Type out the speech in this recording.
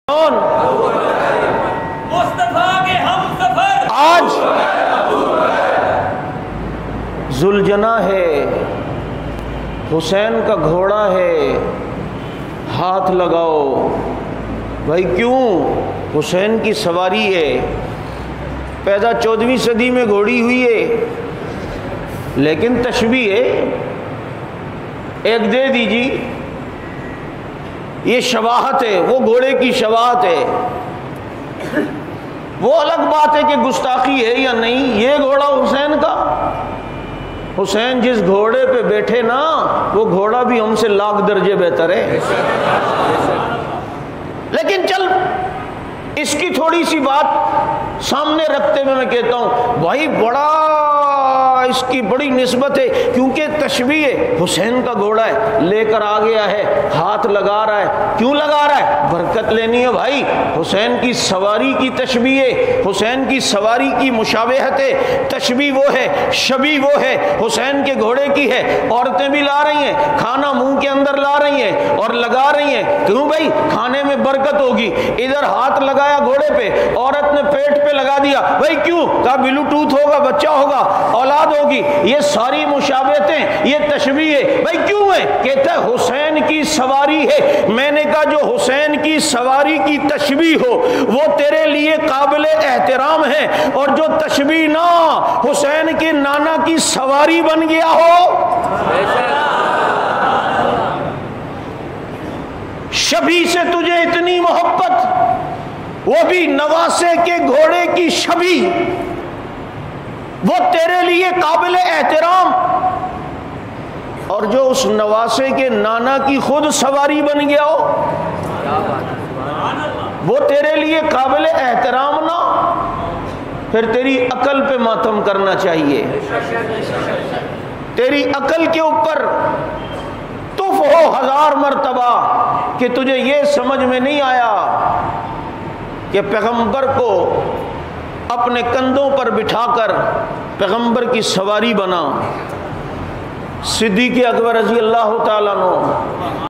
کون؟ مصطفیٰ کے ہم سفر آج ذوالجناح ہے، حسین کا گھوڑا ہے، ہاتھ لگاؤ بھائی۔ کیوں؟ حسین کی سواری ہے، پیدا 14ویں صدی میں گھوڑی ہوئی ہے، لیکن تشبیہ ہے، ایک دے دیجی، یہ شباہت ہے، وہ گھوڑے کی شباہت ہے۔ وہ الگ بات ہے کہ گستاخی ہے یا نہیں، یہ گھوڑا حسین کا، حسین جس گھوڑے پہ بیٹھے نا وہ گھوڑا بھی ہم سے لاکھ درجے بہتر ہے۔ لیکن چل اس کی تھوڑی سی بات سامنے رکھتے ہوئے میں کہتا ہوں بھائی بڑا اس کی بڑی نسبت ہے، کیونکہ تشبیہ حسین کا گھوڑا ہے، لے کر آ گیا ہے، ہاتھ لگا رہا ہے۔ کیوں لگا رہا ہے؟ برکت لینی ہے بھائی۔ حسین کی سواری کی تشبیہ، حسین کی سواری کی مشابہت ہے، تشبیہ وہ ہے، شبیہ وہ ہے، حسین کے گھوڑے کی ہے۔ عورتیں بھی لا رہی ہیں، کھانا منہ کے اندر لا رہی ہیں اور لگا رہی ہیں، کیوں بھائی؟ کھانے میں برکت ہوگی۔ ادھر ہاتھ لگایا گھوڑے پہ، عورت نے پیٹ پہ لگا دیا، بھائی کیوں؟ کہا بلوٹوتھ ہوگا، بچہ ہوگا، اولاد ہوگی۔ یہ ساری مشابہتیں، یہ تشبیہ ہے بھائی، کیوں ہے؟ کہتا ہے حسین کی سواری ہے۔ میں نے کہا جو حسین کی سواری کی تشبیہ ہو وہ تیرے لیے قابل احترام ہے، اور جو تشبیہ نہ حسین کے نانا کی سواری بن گیا ہو، شبیہ سے تجھے اتنی محبت، وہ بھی نواسے کے گھوڑے کی شبیہ، وہ تیرے لیے قابل احترام، اور جو اس نواسے کے نانا کی خود سواری بن گیا ہو وہ تیرے لیے قابل احترام نہ، پھر تیری عقل پہ ماتم کرنا چاہیے۔ تیری عقل کے اوپر تف ہو 1000 مرتبہ کہ تجھے یہ سمجھ میں نہیں آیا کہ پیغمبر کو اپنے کندھوں پر بٹھا کر پیغمبر کی سواری بنا۔ صدیق اکبر رضی اللہ تعالیٰ عنہ